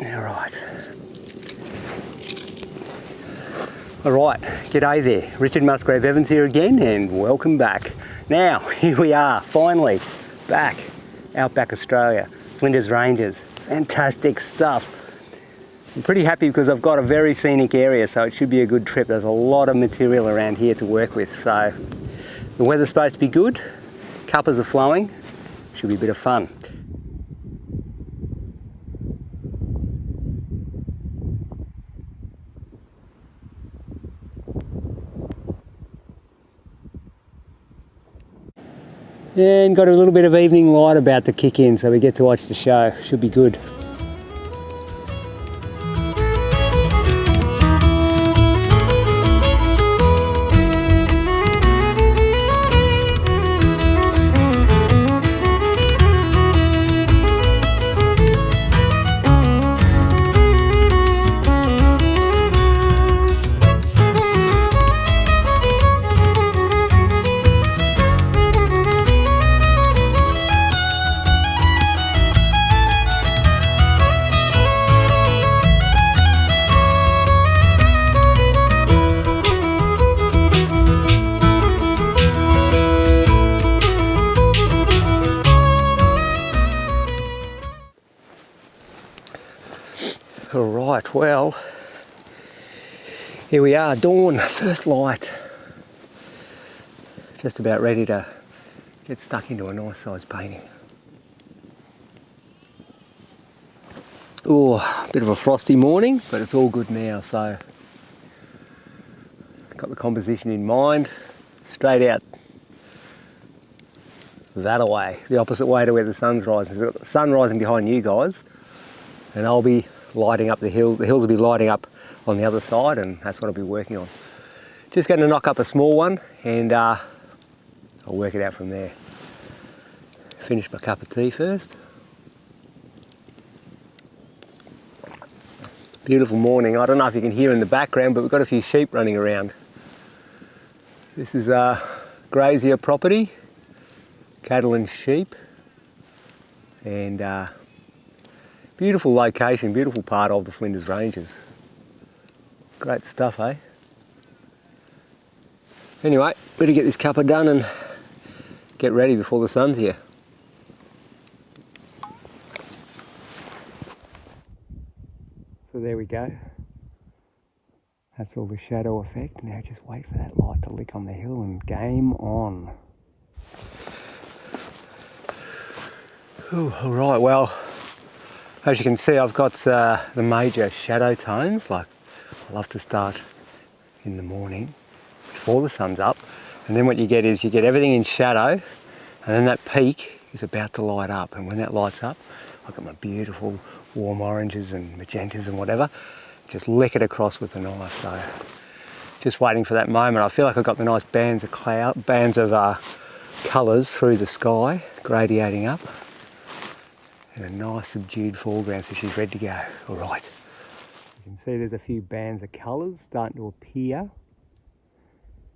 Alright, g'day there. Richard MUSGRAVE-EVANS here again, and welcome back. Now, here we are, finally, back, Outback Australia, Flinders Ranges. Fantastic stuff. I'm pretty happy because I've got a very scenic area, so it should be a good trip. There's a lot of material around here to work with, so the weather's supposed to be good, cuppers are flowing, should be a bit of fun. And got a little bit of evening light about to kick in, so we get to watch the show. Should be good. Alright, well, here we are, dawn, first light. Just about ready to get stuck into a nice size painting. Oh, a bit of a frosty morning, but it's all good now, so got the composition in mind, straight out that away, the opposite way to where the sun's rising. So we've got the sun rising behind you guys, and I'll be lighting up the hill. The hills will be lighting up on the other side, and that's what I'll be working on. Just going to knock up a small one, and I'll work it out from there. Finish my cup of tea first. Beautiful morning. I don't know if you can hear in the background, but we've got a few sheep running around. This is a grazier property, cattle and sheep, and beautiful location, beautiful part of the Flinders Ranges. Great stuff, eh? Anyway, better get this cuppa done and get ready before the sun's here. So there we go. That's all the shadow effect. Now just wait for that light to lick on the hill and game on. Ooh, all right, well, as you can see, I've got the major shadow tones. Like, I love to start in the morning before the sun's up, and then what you get is you get everything in shadow, and then that peak is about to light up, and when that lights up, I've got my beautiful warm oranges and magentas and whatever, just lick it across with the knife. So just waiting for that moment. I feel like I've got the nice bands of colours through the sky gradiating up, and a nice subdued foreground, so she's ready to go. All right. You can see there's a few bands of colours starting to appear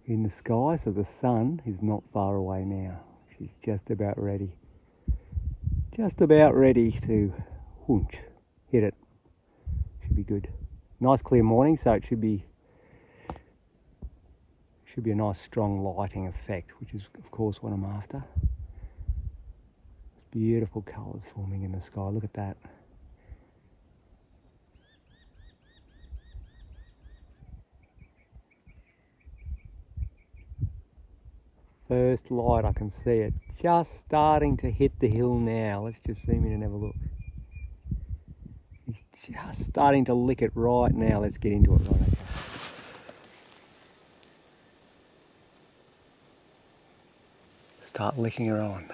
in the sky, so the sun is not far away now. She's just about ready. Just about ready to whoonch, hit it. Should be good. Nice clear morning, so it should be a nice strong lighting effect, which is of course what I'm after. Beautiful colours forming in the sky, look at that. First light, I can see it just starting to hit the hill now. Let's just zoom in and have a look. He's just starting to lick it right now. Let's get into it right now. Start licking her on.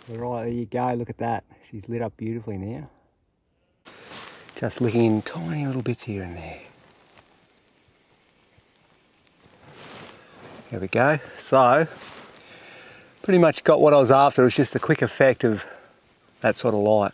Right, there you go, look at that. She's lit up beautifully now. Just licking in tiny little bits here and there. There we go. So, pretty much got what I was after. It was just a quick effect of that sort of light.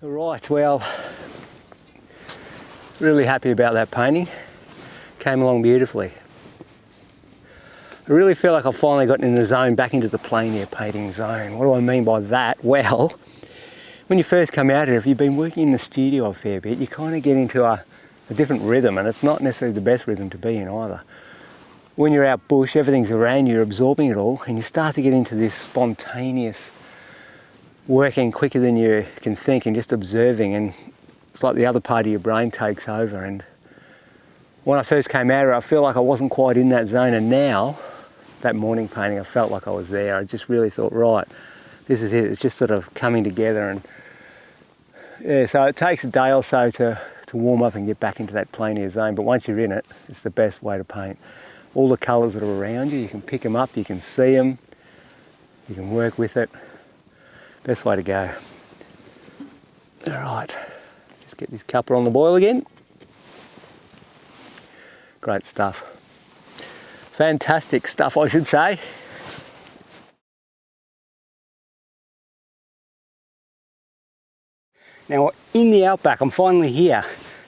Right, well, really happy about that painting. Came along beautifully. I really feel like I've finally gotten in the zone, back into the plein air painting zone. What do I mean by that? Well, when you first come out here, if you've been working in the studio a fair bit, you kind of get into a different rhythm, and it's not necessarily the best rhythm to be in either. When you're out bush, everything's around you, you're absorbing it all, and you start to get into this spontaneous working quicker than you can think and just observing, and it's like the other part of your brain takes over. And when I first came out here, I feel like I wasn't quite in that zone, and now that morning painting, I felt like I was there. I just really thought, right, this is it. It's just sort of coming together. And yeah, so it takes a day or so to warm up and get back into that plein air zone, but once you're in it, it's the best way to paint. All the colours that are around you, you can pick them up, you can see them, you can work with it. Best way to go. All right, just get this cuppa on the boil again. Great stuff. Fantastic stuff, I should say. Now, in the outback, I'm finally here.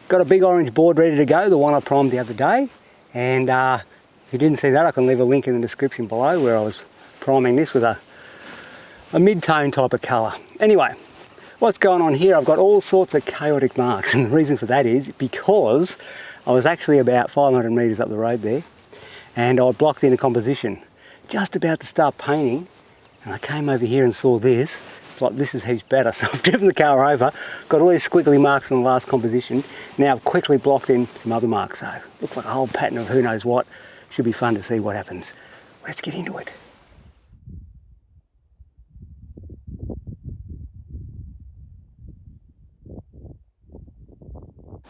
Got a big orange board ready to go, the one I primed the other day. And if you didn't see that, I can leave a link in the description below where I was priming this with a mid-tone type of colour. Anyway, what's going on here? I've got all sorts of chaotic marks, and the reason for that is because I was actually about 500 metres up the road there, and I blocked in a composition, just about to start painting, and I came over here and saw this. It's like, this is heaps better, so I've driven the car over, got all these squiggly marks on the last composition. Now I've quickly blocked in some other marks, so looks like a whole pattern of who knows what. Should be fun to see what happens. Let's get into it.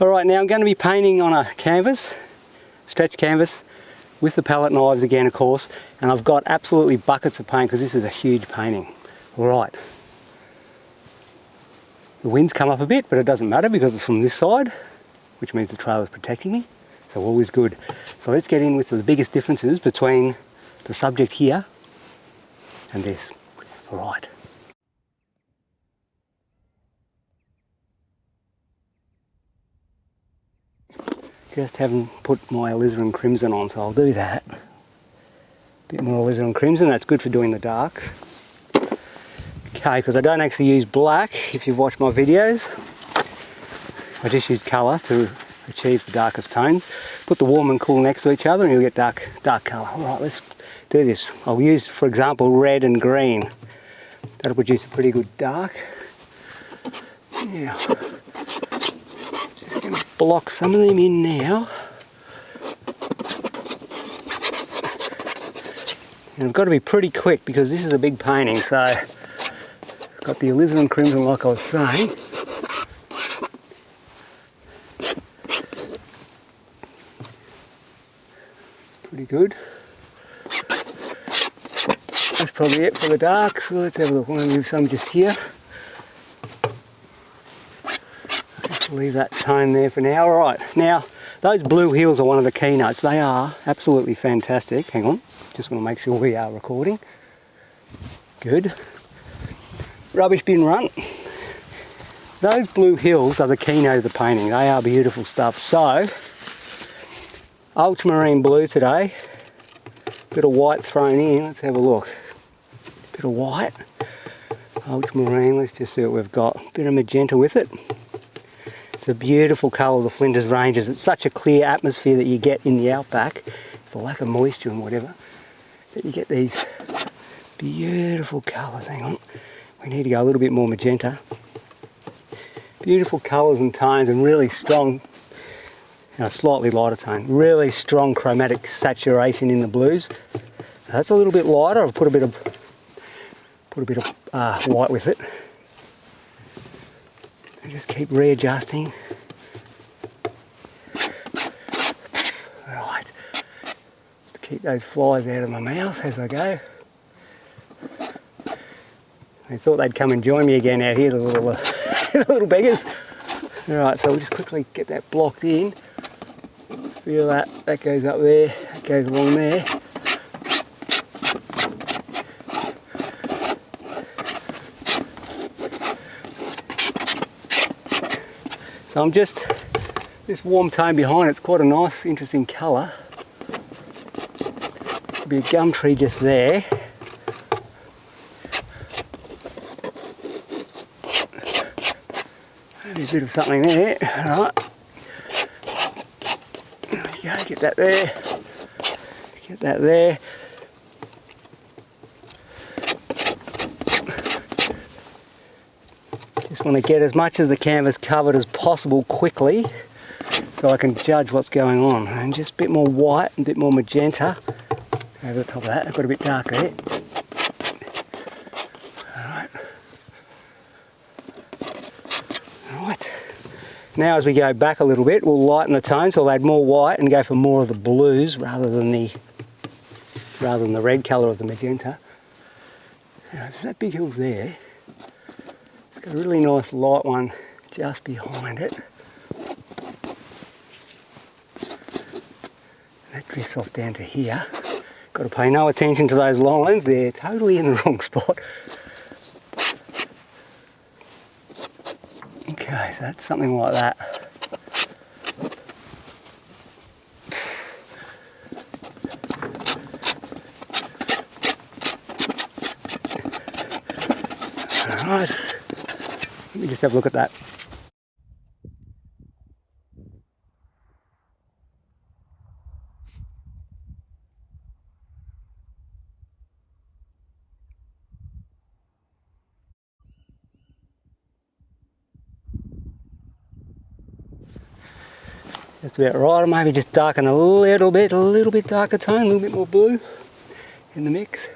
Alright, now I'm going to be painting on a canvas, stretch canvas, with the palette knives again, of course, and I've got absolutely buckets of paint because this is a huge painting. Alright, the wind's come up a bit, but it doesn't matter because it's from this side, which means the trail is protecting me, so all is good. So let's get in with the biggest differences between the subject here and this. Alright. Just haven't put my alizarin crimson on, so I'll do that. A bit more alizarin crimson, that's good for doing the darks. Okay, because I don't actually use black, if you've watched my videos. I just use colour to achieve the darkest tones. Put the warm and cool next to each other and you'll get dark colour. Alright, let's do this. I'll use, for example, red and green. That'll produce a pretty good dark. Now, just going to block some of them in now. And I've got to be pretty quick because this is a big painting, so I've got the alizarin crimson like I was saying. Pretty good. That's probably it for the dark, so let's have a look. I'm going to leave some just here. Just leave that tone there for now. Alright, now those blue hills are one of the keynotes. They are absolutely fantastic. Hang on, just want to make sure we are recording. Good. Rubbish bin run. Those blue hills are the keynote of the painting. They are beautiful stuff. So, ultramarine blue today. Bit of white thrown in. Let's have a look. Bit of white. Ultramarine. Let's just see what we've got. Bit of magenta with it. It's a beautiful colour of the Flinders Ranges. It's such a clear atmosphere that you get in the outback, for lack of moisture and whatever, that you get these beautiful colours. Hang on, we need to go a little bit more magenta. Beautiful colours and tones, and really strong, slightly lighter tone, really strong chromatic saturation in the blues. That's a little bit lighter. I've put a bit of white with it. And just keep readjusting. Right, keep those flies out of my mouth as I go. They thought they'd come and join me again out here, the little, the little beggars. Alright, so we'll just quickly get that blocked in. Feel that, that goes up there, that goes along there. So I'm just, this warm tone behind it's quite a nice, interesting colour. There'll be a gum tree just there. There's a bit of something there, alright. There we go, get that there. Get that there. Just want to get as much of the canvas covered as possible quickly so I can judge what's going on. And just a bit more white and a bit more magenta over the top of that. I've got a bit dark there. Alright. Now as we go back a little bit, we'll lighten the tone, so we'll add more white and go for more of the blues rather than the red colour of the magenta. Now, so that big hill's there. It's got a really nice light one just behind it. That drifts off down to here. Got to pay no attention to those lines, they're totally in the wrong spot. Okay, so that's something like that. Alright, let me just have a look at that. Just about right, or maybe just darken a little bit darker tone, a little bit more blue in the mix.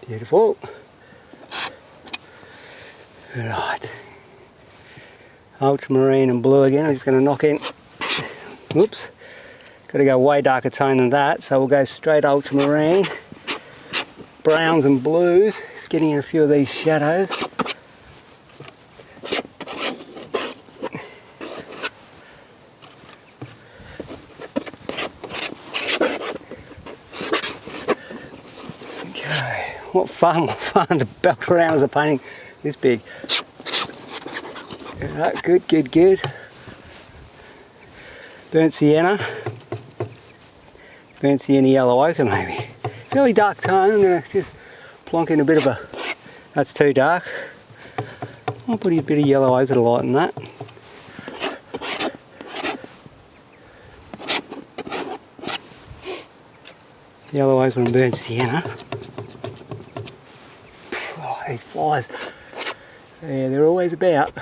Beautiful. Right. Ultramarine and blue again. I'm just going to knock in. Whoops. Got to go way darker tone than that, so we'll go straight ultramarine. Browns and blues. Just getting in a few of these shadows. What fun to belt around with a painting this big. Right, good. Burnt sienna yellow ochre maybe. Fairly dark tone. I'm going to just plonk in a bit of a, that's too dark. I'll put a bit of yellow ochre to lighten that. Yellow ochre and burnt sienna. These flies, yeah, they're always about.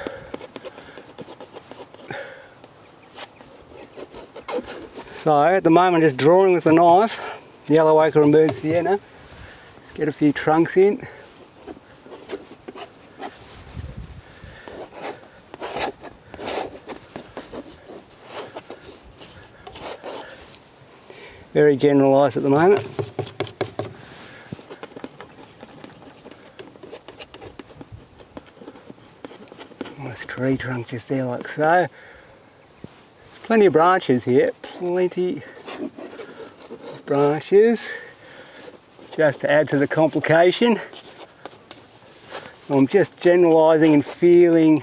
So at the moment just drawing with the knife, yellow ochre and burnt sienna. Just get a few trunks in. Very generalised at the moment. Nice tree trunk just there like so. There's plenty of branches here, plenty of branches, just to add to the complication. So I'm just generalising and feeling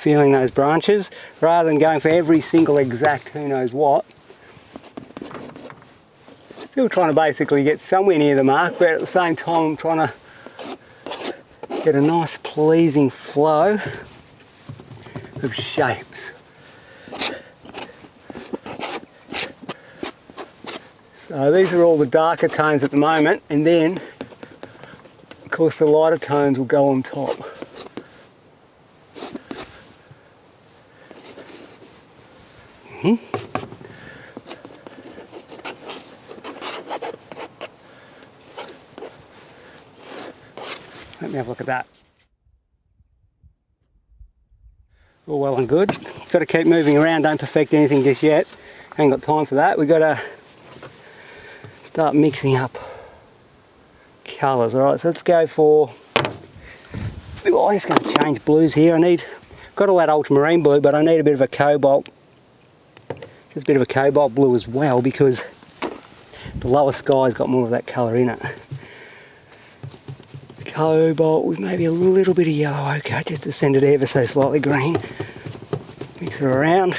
those branches rather than going for every single exact who knows what. Just Still trying to basically get somewhere near the mark, but at the same time I'm trying to get a nice pleasing flow of shapes. So these are all the darker tones at the moment, and then of course the lighter tones will go on top. Let me have a look at that. All well and good. Got to keep moving around, don't perfect anything just yet. Ain't got time for that. We've got to start mixing up colours. Alright, so let's go for... Oh, I'm just going to change blues here. Got to add ultramarine blue, but I need a bit of a cobalt. Just a bit of a cobalt blue as well, because the lower sky's got more of that colour in it. Cobalt with maybe a little bit of yellow ochre, just to send it ever so slightly green. Mix it around.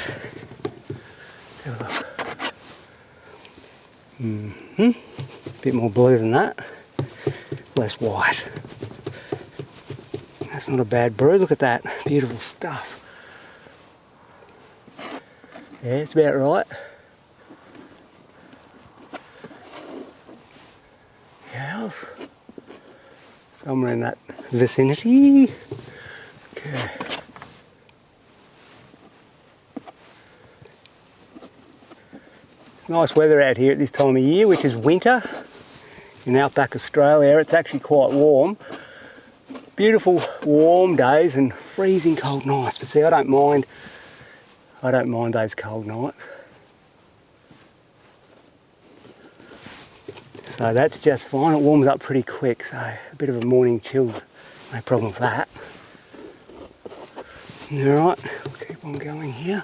Have a look. Bit more blue than that. Less white. That's not a bad brew. Look at that. Beautiful stuff. Yeah, it's about right. Yeah. Somewhere in that vicinity. Okay. It's nice weather out here at this time of year, which is winter in outback Australia. It's actually quite warm. Beautiful warm days and freezing cold nights. But see, I don't mind those cold nights. So that's just fine. It warms up pretty quick, so a bit of a morning chill, no problem with that. Alright, we'll keep on going here.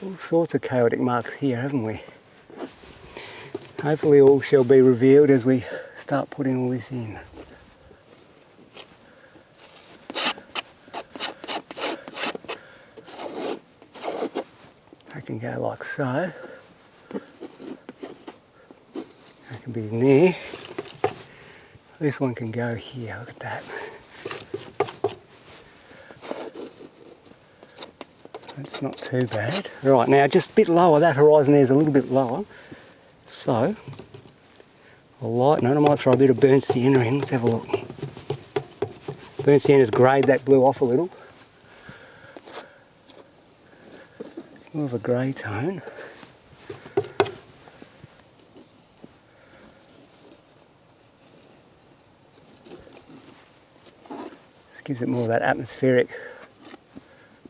All sorts of chaotic marks here, haven't we? Hopefully all shall be revealed as we start putting all this in. I can go like so. Can be there. This one can go here, look at that. That's not too bad. Right, now just a bit lower, that horizon there's a little bit lower. So, I'll lighten it. I might throw a bit of burnt sienna in. Let's have a look. Burnt sienna's greyed that blue off a little. It's more of a grey tone. Gives it more of that atmospheric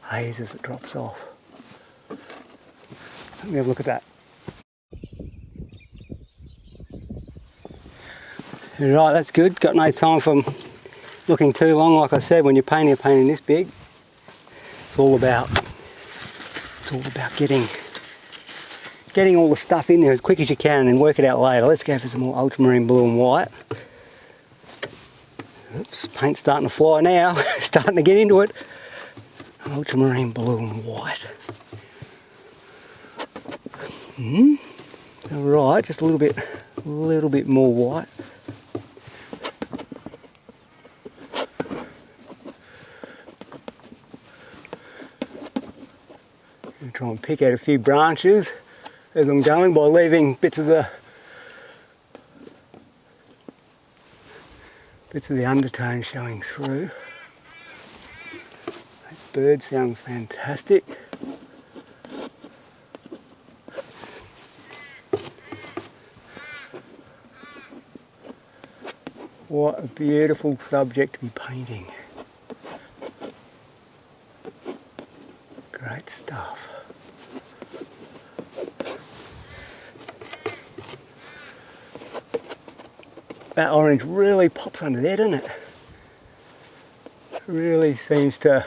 haze as it drops off. Let me have a look at that. Right, that's good. Got no time for looking too long. Like I said, when you're painting a painting this big, it's all about getting all the stuff in there as quick as you can and then work it out later. Let's go for some more ultramarine blue and white. Oops, paint's starting to fly now, starting to get into it. Ultramarine blue and white. Alright, just a little bit more white. I'm try and pick out a few branches as I'm going by leaving bits of the undertone showing through. That bird sounds fantastic. What a beautiful subject to be painting. Great stuff. That orange really pops under there, doesn't it? Really seems to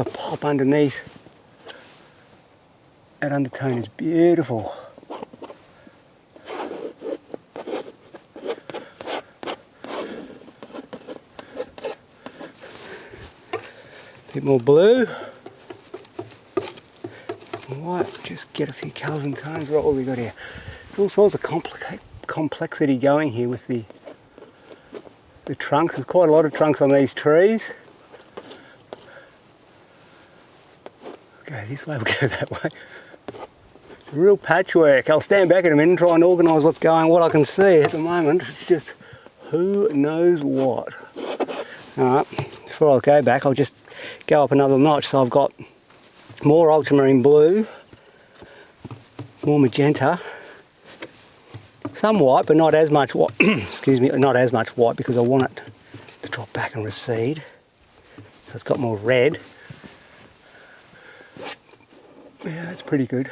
pop underneath. That undertone is beautiful. Bit more blue. white, just get a few colours and tones. Right, what we got here? There's all sorts of complexity going here with the trunks. There's quite a lot of trunks on these trees. Go this way, we'll go that way. It's a real patchwork. I'll stand back in a minute and try and organise what's going. What I can see at the moment is just who knows what. Alright, before I go back, I'll just go up another notch. So I've got more ultramarine blue, more magenta, some white, but not as much white. Excuse me, not as much white because I want it to drop back and recede. So it's got more red. Yeah, that's pretty good.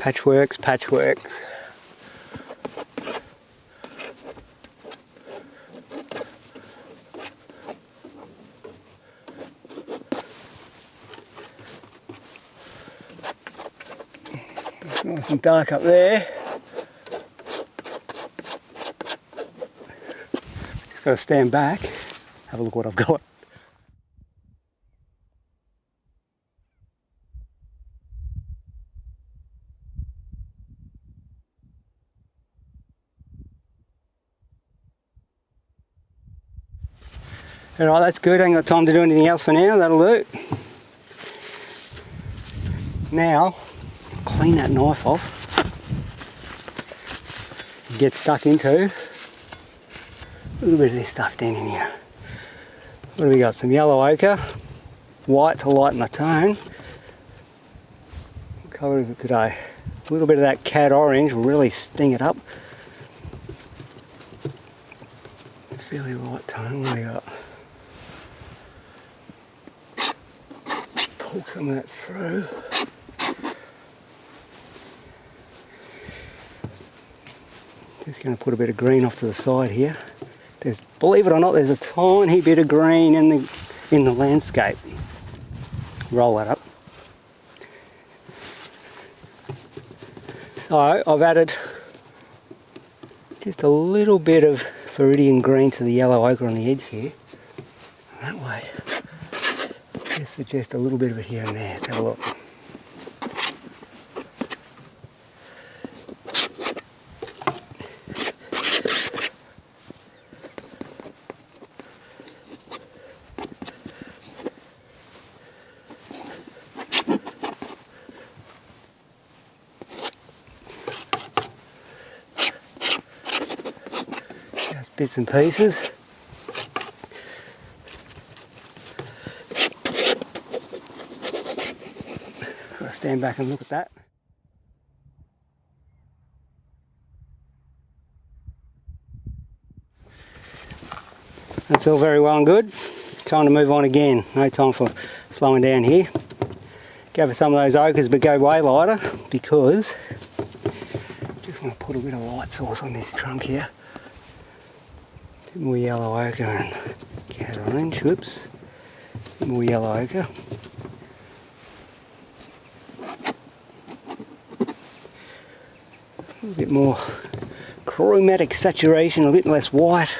Patchworks. It's nice and dark up there. Just got to stand back, have a look what I've got. Alright, that's good. I ain't got time to do anything else for now. That'll do. Now, clean that knife off. Get stuck into a little bit of this stuff down in here. What do we got? Some yellow ochre, white to lighten the tone. What colour is it today? A little bit of that cat orange will really sting it up. Fairly light tone. What do we got? Pull some of that through. Just going to put a bit of green off to the side here. There's, believe it or not, there's a tiny bit of green in the landscape. Roll that up. So I've added just a little bit of viridian green to the yellow ochre on the edge here. That way. Just suggest a little bit of it here and there. Let's have a look. Just bits and pieces. Stand back and look at that. That's all very well and good. Time to move on again. No time for slowing down here. Go for some of those ochres, but go way lighter because I just want to put a bit of light source on this trunk here. A bit more yellow ochre and cat orange. Whoops. A bit more yellow ochre. A bit more chromatic saturation, a bit less white.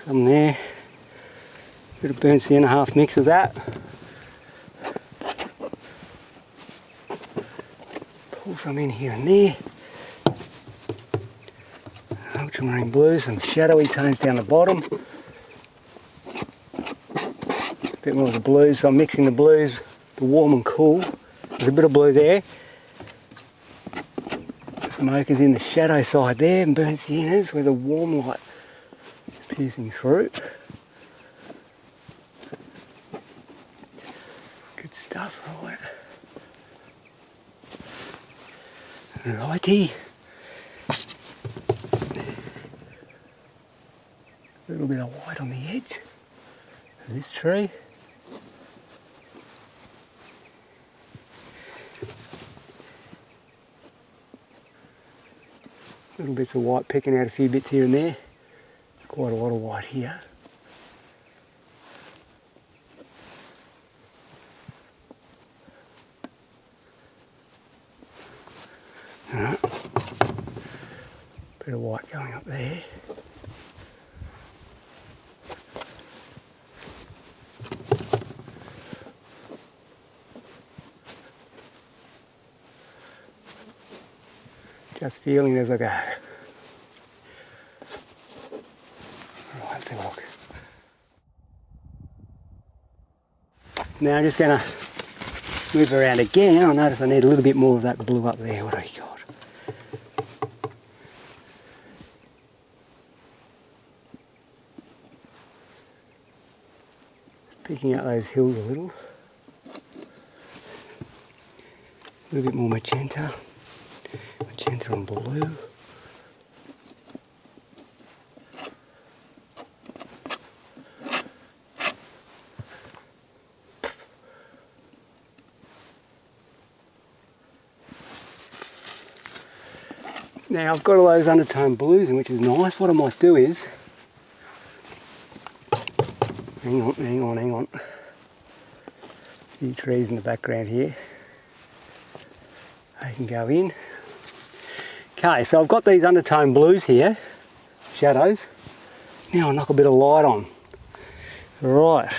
Some there. A bit of burnt sienna half mix of that. Pull some in here and there. Ultramarine blue, some shadowy tones down the bottom. A bit more of the blues, so I'm mixing the blues. The warm and cool. There's a bit of blue there. Some ochres in the shadow side there and burnt siennas where the warm light is piercing through. Good stuff, right? Righty. A little bit of white on the edge of this tree. Little bits of white, picking out a few bits here and there. There's quite a lot of white here. Alright. Bit of white going up there. Just feeling as I go. Right, let's have a look. Now I'm just going to move around again. I notice I need a little bit more of that blue up there. What do you got? Picking up those hills a little. A little bit more magenta. Magenta and blue. Now I've got all those undertone blues in, which is nice. What I might do is, hang on. A few trees in the background here. I can go in. Okay, so I've got these undertone blues here, shadows. Now I'll knock a bit of light on. Right,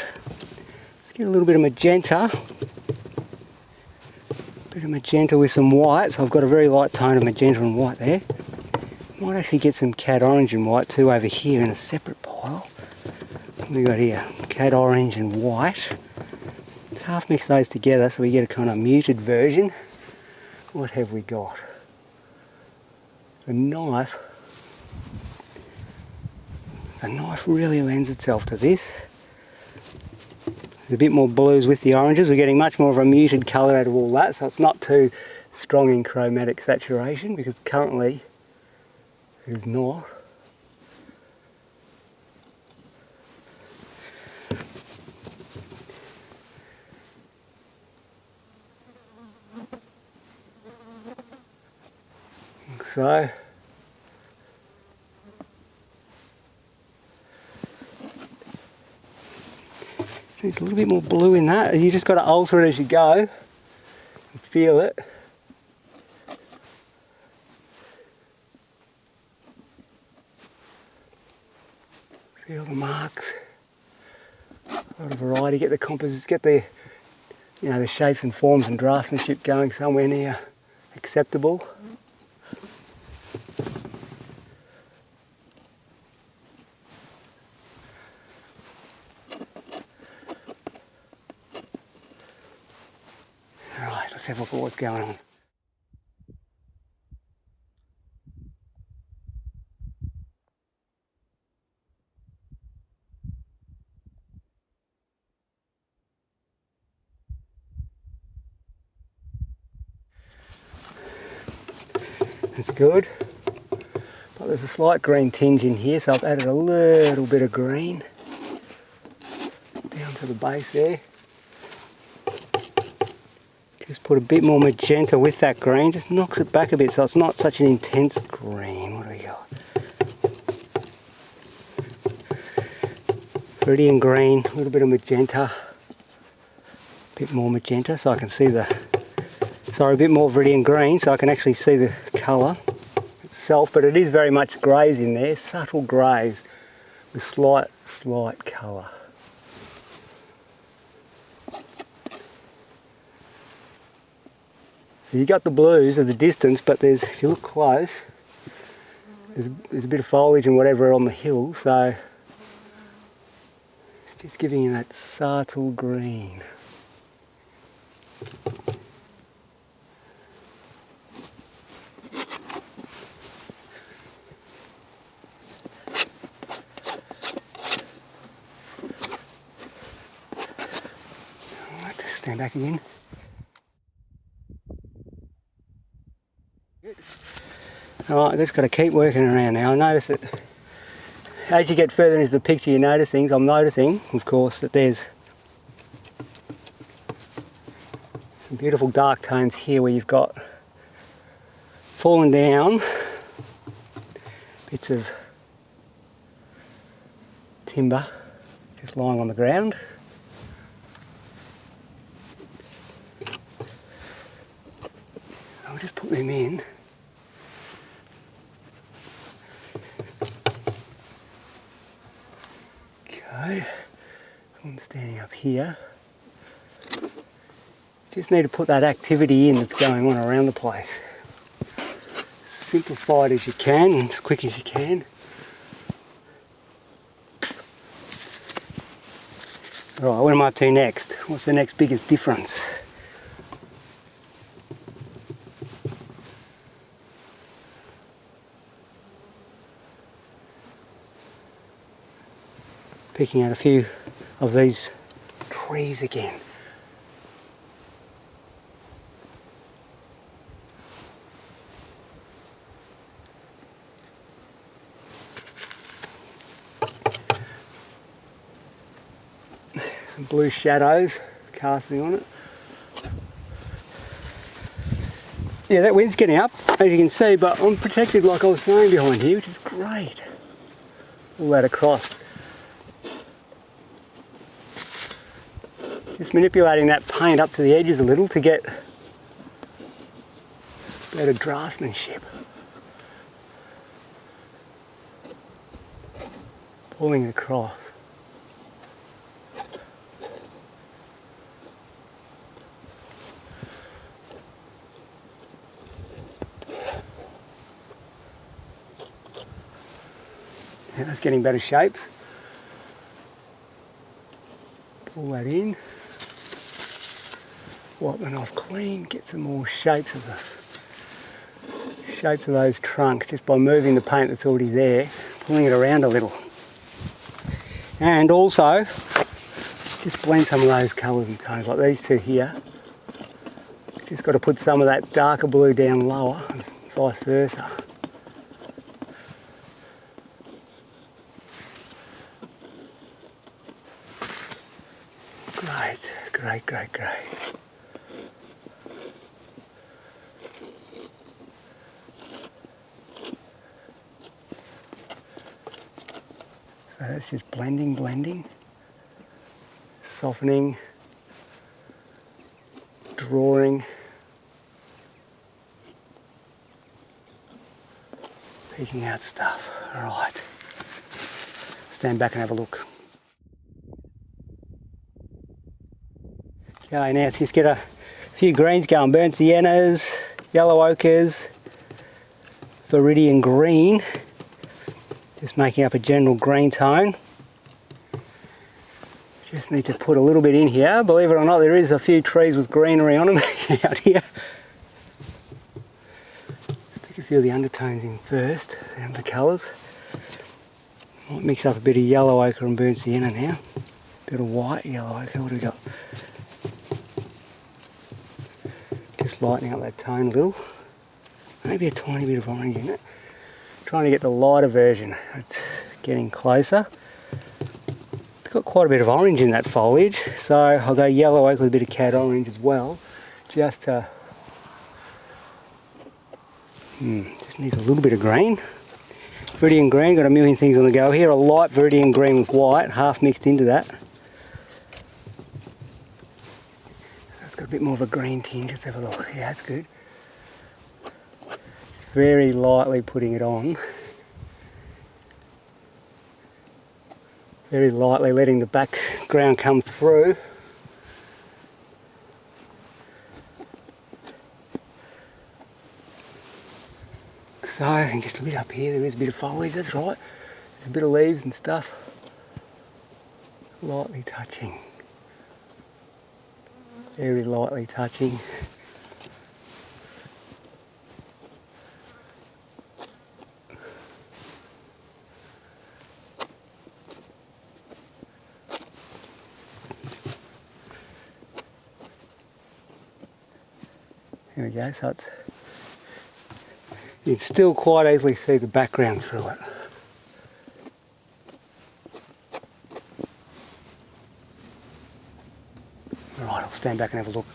let's get a little bit of magenta. Bit of magenta with some white, so I've got a very light tone of magenta and white there. Might actually get some cad orange and white too over here in a separate pile. What have we got here? Cad orange and white. Let's half mix those together so we get a kind of muted version. What have we got? The knife really lends itself to this. There's a bit more blues with the oranges. We're getting much more of a muted colour out of all that, so it's not too strong in chromatic saturation, because currently it is not. So there's a little bit more blue in that. You just got to alter it as you go and feel it. Feel the marks. A lot of variety. Get the composites, get the the shapes and forms and draftsmanship going somewhere near acceptable. Let's have a look at what's going on. That's good. But there's a slight green tinge in here, so I've added a little bit of green down to the base there. Just put a bit more magenta with that green, just knocks it back a bit so it's not such an intense green. What do we got? Viridian green, a little bit of magenta, a bit more magenta so I can see a bit more viridian green so I can actually see the colour itself, but it is very much greys in there, subtle greys with slight colour. So you got the blues at the distance, but if you look close, there's a bit of foliage and whatever on the hill, so it's just giving you that subtle green. Alright, stand back again. Alright, I've just got to keep working around now. I notice that as you get further into the picture, you notice things. I'm noticing, of course, that there's some beautiful dark tones here where you've got fallen down bits of timber just lying on the ground. I'll just put them in. Okay, someone standing up here. Just need to put that activity in that's going on around the place. Simplify it as you can, and as quick as you can. Right, what am I up to next? What's the next biggest difference? Picking out a few of these trees again. Some blue shadows casting on it. Yeah, that wind's getting up, as you can see, but I'm protected like I was saying behind here, which is great. All that across. Just manipulating that paint up to the edges a little to get better draftsmanship. Pulling it across. Yeah, that's getting better shapes. Pull that in. Wipe that off clean, get some more shapes of those trunks just by moving the paint that's already there, pulling it around a little. And also, just blend some of those colours and tones, like these two here. Just got to put some of that darker blue down lower, and vice versa. Great, great, great, great. So that's just blending, softening, drawing, picking out stuff. All right, stand back and have a look. Okay, now let's just get a few greens going. Burnt siennas, yellow ochres, viridian green. Just making up a general green tone. Just need to put a little bit in here. Believe it or not, there is a few trees with greenery on them out here. Stick a few of the undertones in first, and the colours. Might mix up a bit of yellow ochre and burnt sienna now. A bit of white yellow ochre. What do we got? Just lightening up that tone a little. Maybe a tiny bit of orange in it. Trying to get the lighter version. It's getting closer. It's got quite a bit of orange in that foliage, so I'll go yellow ochre with a bit of cad orange as well, just to just needs a little bit of green. Viridian green, got a million things on the go here. A light viridian green with white, half mixed into that. It's got a bit more of a green tinge. Let's have a look. Yeah, that's good. Just very lightly putting it on. Very lightly letting the background come through. So, and just a bit up here, there is a bit of foliage, that's right. There's a bit of leaves and stuff. Lightly touching. Very lightly touching. There we go, so you can still quite easily see the background through it. Alright, I'll stand back and have a look.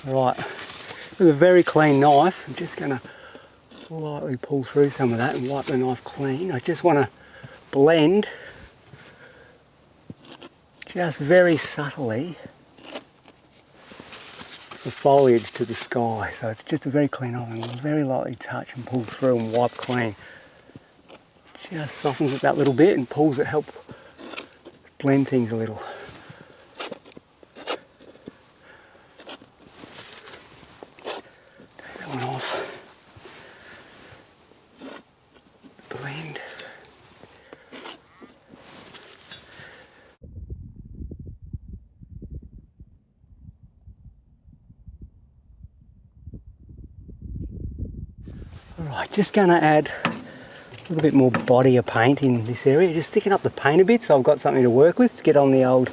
Right, With a very clean knife, I'm just going to lightly pull through some of that and wipe the knife clean. I just want to blend just very subtly the foliage to the sky. So it's just a very clean knife. I'm going to very lightly touch and pull through and wipe clean. Just softens it that little bit and pulls it, help blend things a little. Take that one off. Blend. Alright, just going to add a little bit more body of paint in this area, just sticking up the paint a bit so I've got something to work with to get on the old.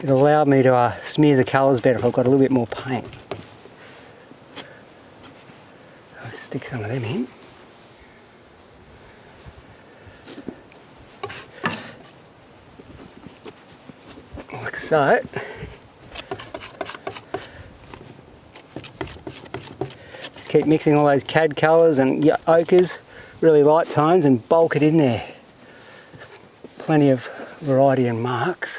It'll allow me to smear the colours better if I've got a little bit more paint. I'll just stick some of them in. Like so. Keep mixing all those cad colours and ochres, really light tones, and bulk it in there. Plenty of variety and marks.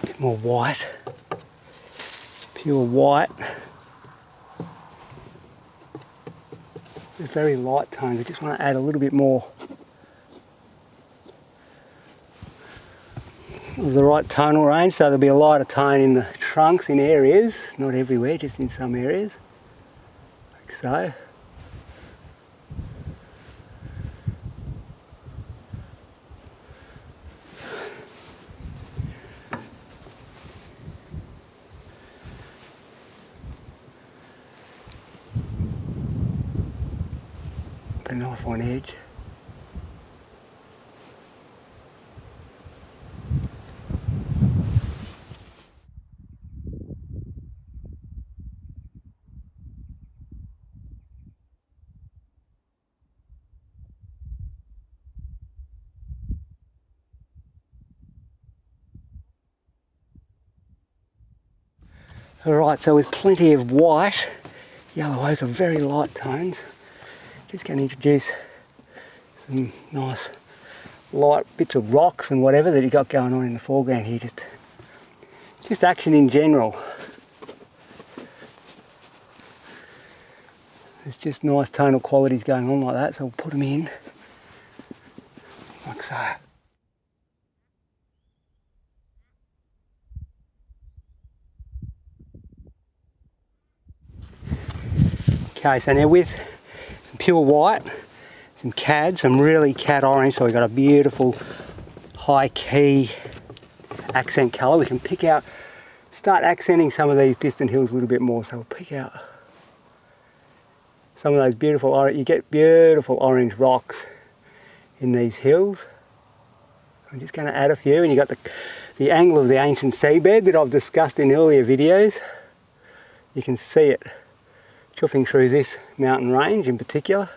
A bit more white, pure white. Very light tones. I just want to add a little bit more of the right tonal range, so there'll be a lighter tone in the trunks in areas, not everywhere, just in some areas, like so. A knife on edge. Alright, so with plenty of white, yellow ochre, very light tones, just going to introduce some nice light bits of rocks and whatever that you got going on in the foreground here, just action in general. There's just nice tonal qualities going on like that, so we'll put them in like so. Okay, so now with some pure white, some cad, some really cad orange, so we've got a beautiful high key accent colour. We can pick out, start accenting some of these distant hills a little bit more, so we'll pick out some of those beautiful orange. You get beautiful orange rocks in these hills. I'm just going to add a few, and you've got the angle of the ancient seabed that I've discussed in earlier videos. You can see it chuffing through this mountain range in particular.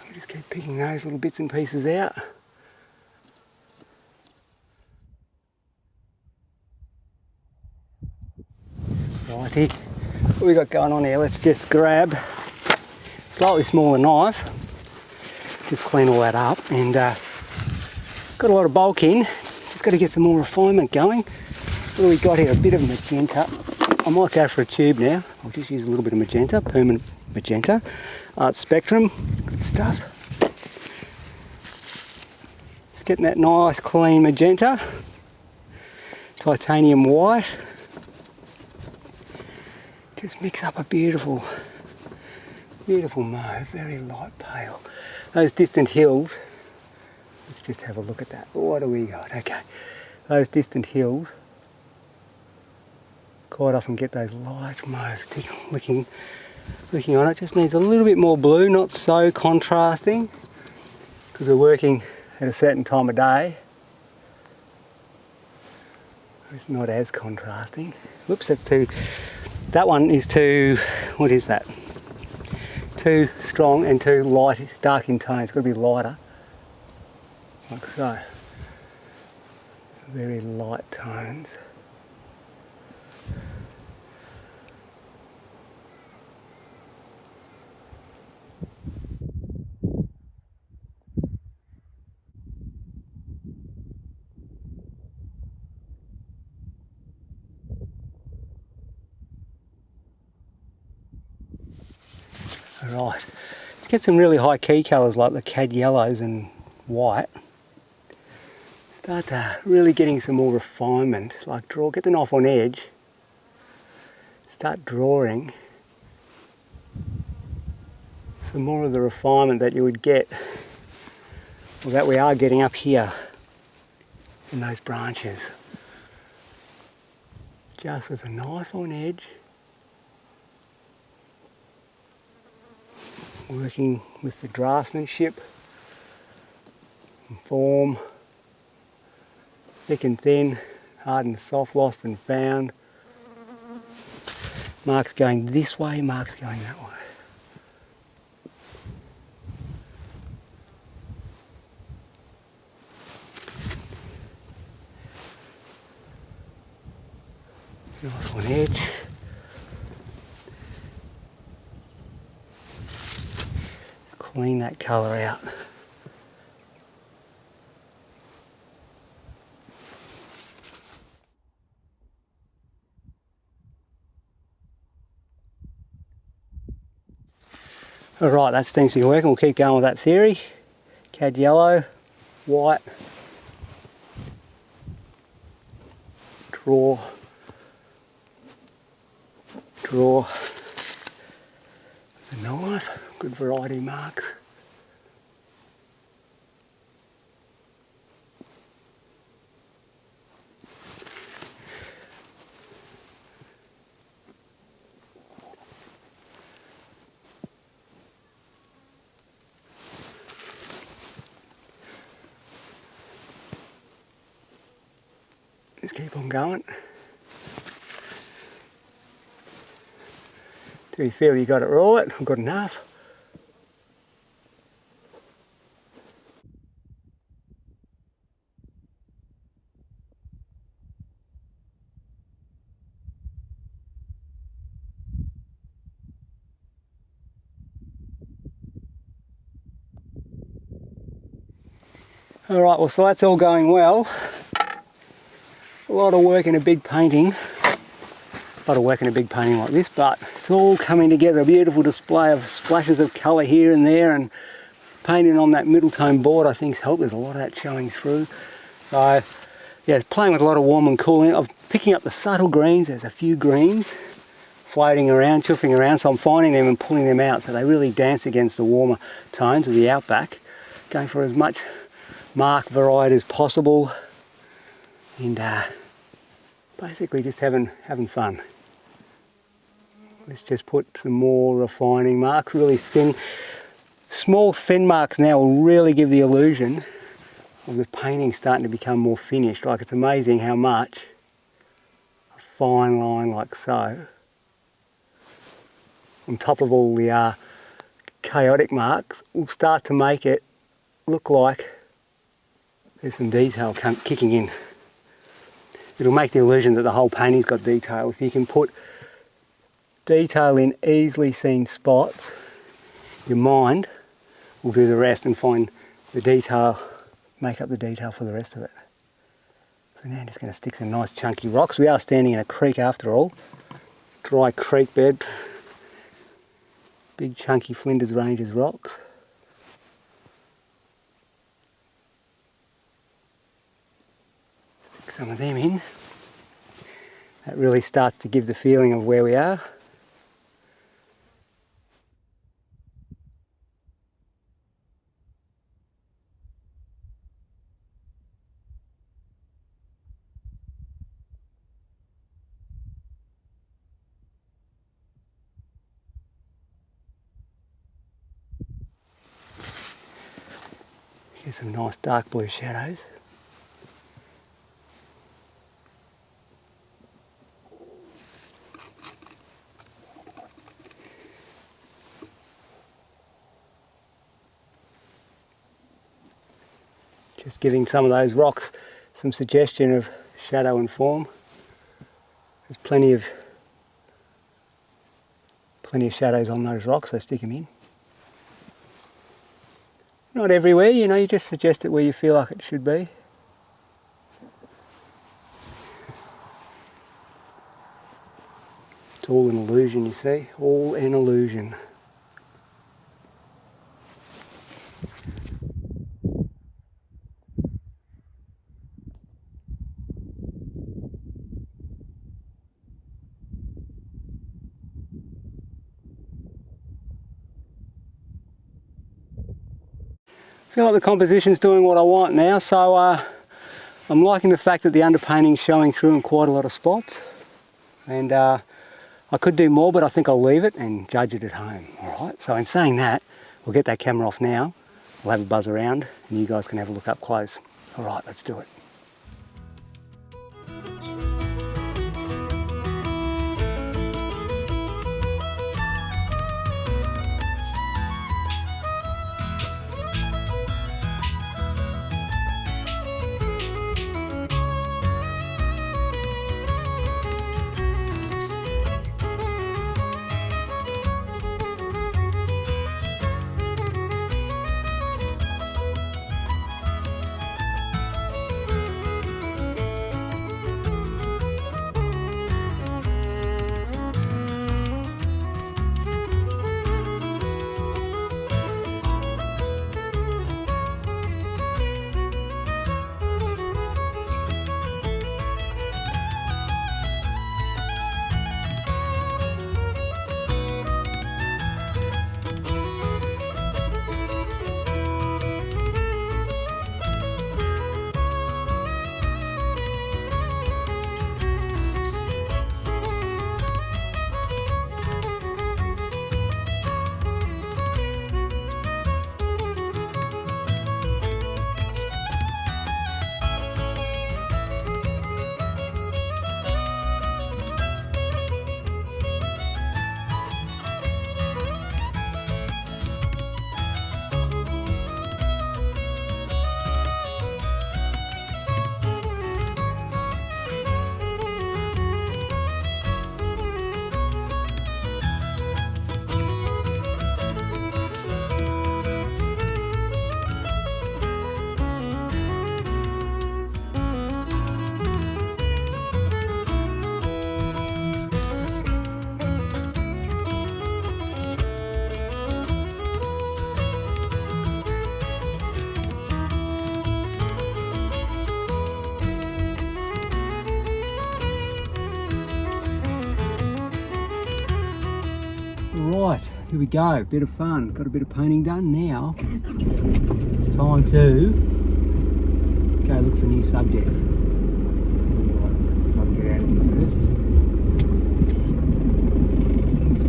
I'll just keep picking those little bits and pieces out. Righty, what we got going on here, let's just grab a slightly smaller knife, just clean all that up, and got a lot of bulk in, just got to get some more refinement going. What do we got here? A bit of magenta. I might go for a tube now. I'll just use a little bit of magenta, permanent magenta. Art Spectrum, good stuff. Just getting that nice clean magenta. Titanium white. Just mix up a beautiful, beautiful mauve, very light pale. Those distant hills, let's just have a look at that. What do we got? Okay, those distant hills quite often get those light mauves looking on it. Just needs a little bit more blue, not so contrasting. because we're working at a certain time of day. It's not as contrasting. Whoops, that's too, that one is too, what is that? Too strong and too light, dark in tone. It's got to be lighter, like so. Very light tones. Alright, let's get some really high key colours like the cad yellows and white. Start really getting some more refinement, like get the knife on edge, start drawing some more of the refinement that you would get, or that we are getting up here in those branches. Just with a knife on edge, working with the draftsmanship and form, thick and thin, hard and soft, lost and found. Marks going this way, marks going that way. Knife on edge. Clean that colour out. Alright, that seems to be working. We'll keep going with that theory. Cad yellow, white, draw, the knife, good variety marks. Just keep on going. Till you feel you got it right, I've got enough. Alright, well, so that's all going well. A lot of work in a big painting. A lot of work in a big painting like this, but it's all coming together. A beautiful display of splashes of colour here and there, and painting on that middle tone board I think's helped. There's a lot of that showing through. So yeah, it's playing with a lot of warm and cooling. I'm picking up the subtle greens. There's a few greens floating around, chuffing around, so I'm finding them and pulling them out so they really dance against the warmer tones of the outback. Going for as much mark variety as possible, and basically just having fun. Let's just put some more refining marks, really thin, small thin marks now will really give the illusion of the painting starting to become more finished. Like, it's amazing how much a fine line like so, on top of all the chaotic marks, will start to make it look like there's some detail kicking in. It'll make the illusion that the whole painting's got detail. If you can put detail in easily seen spots, your mind will do the rest and find the detail, make up the detail for the rest of it. So now I'm just going to stick some nice chunky rocks. We are standing in a creek after all. Dry creek bed. Big chunky Flinders Ranges rocks. Stick some of them in. That really starts to give the feeling of where we are. Get some nice dark blue shadows. Just giving some of those rocks some suggestion of shadow and form. There's plenty of shadows on those rocks, so stick them in. Not everywhere, you know, you just suggest it where you feel like it should be. It's all an illusion, you see, all an illusion. I feel like the composition's doing what I want now, so I'm liking the fact that the underpainting's showing through in quite a lot of spots. And I could do more, but I think I'll leave it and judge it at home. Alright, so in saying that, we'll get that camera off now, we'll have a buzz around, and you guys can have a look up close. Alright, let's do it. Right, here we go, bit of fun, got a bit of painting done. Now it's time to go look for new subjects. Right, let's see if I can get out of here first.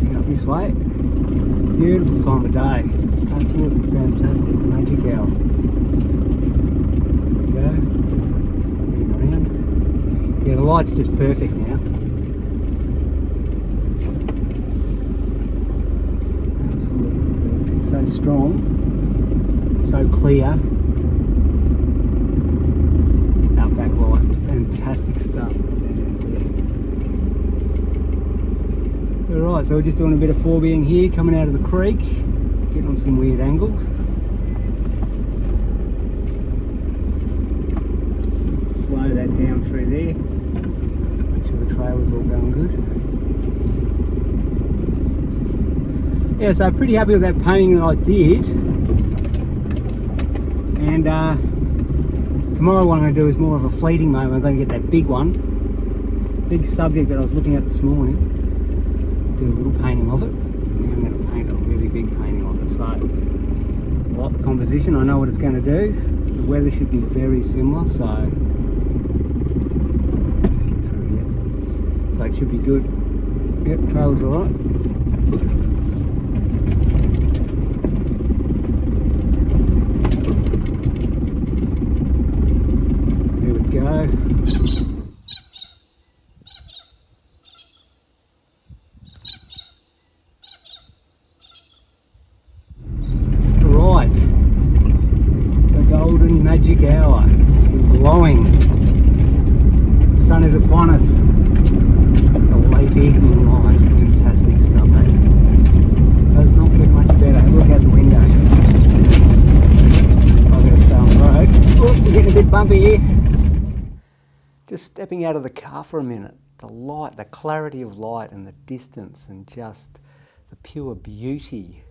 Stick up this way. Beautiful time of day, absolutely fantastic, magic hour. There we go, getting around. Yeah, the light's just perfect now. So strong, so clear. Outback light, fantastic stuff. Alright, so we're just doing a bit of forebeing here, coming out of the creek, getting on some weird angles. Slow that down through there, make sure the trailer's all going good. Yeah, so pretty happy with that painting that I did. And tomorrow what I'm going to do is more of a fleeting moment. I'm going to get that big one, big subject that I was looking at this morning, do a little painting of it, and now I'm going to paint a really big painting of it. So I like the composition, I know what it's going to do. The weather should be very similar, so let's get through here. So it should be good. Yep, trailer's alright. go. Right, the golden magic hour is glowing. The sun is upon us. The late evening light, fantastic stuff, eh? Does not get much better. Have a look out the window. I've got to stay on the road. Oh, we're getting a bit bumpy here. Just stepping out of the car for a minute. The light, the clarity of light and the distance and just the pure beauty.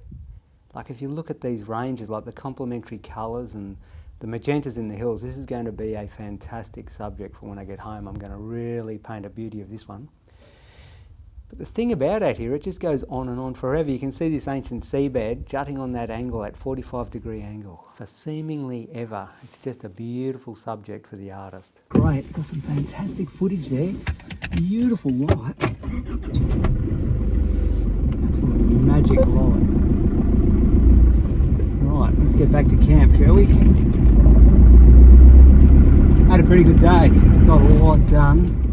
Like if you look at these ranges, like the complementary colours and the magentas in the hills, this is going to be a fantastic subject for when I get home. I'm going to really paint a beauty of this one. But the thing about out here, it just goes on and on forever. You can see this ancient seabed jutting on that angle, at 45-degree angle, for seemingly ever. It's just a beautiful subject for the artist. Great, got some fantastic footage there. Beautiful light. Absolutely magic light. Right, let's get back to camp, shall we? Had a pretty good day. Got a lot done.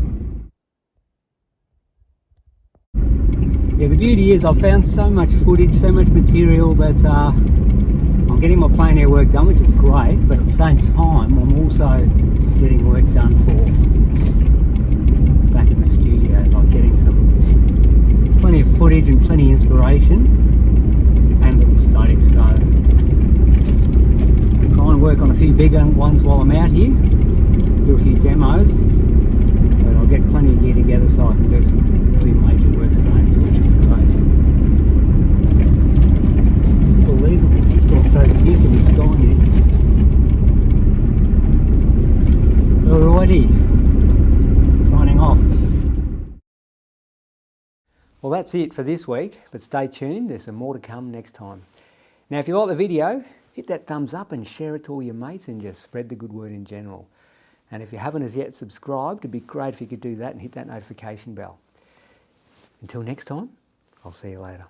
Yeah, the beauty is I've found so much footage, so much material that I'm getting my plein air work done, which is great, but at the same time I'm also getting work done for back in the studio, like getting plenty of footage and plenty of inspiration and little studies. So I'll try and work on a few bigger ones while I'm out here, do a few demos, but I'll get plenty of gear together so I can do some really major works at home too, which will be great. Unbelievable, it's just all so pink in the sky here. Alrighty, signing off. Well, that's it for this week, but stay tuned, there's some more to come next time. Now, if you like the video, hit that thumbs up and share it to all your mates and just spread the good word in general. And if you haven't as yet subscribed, it'd be great if you could do that and hit that notification bell. Until next time, I'll see you later.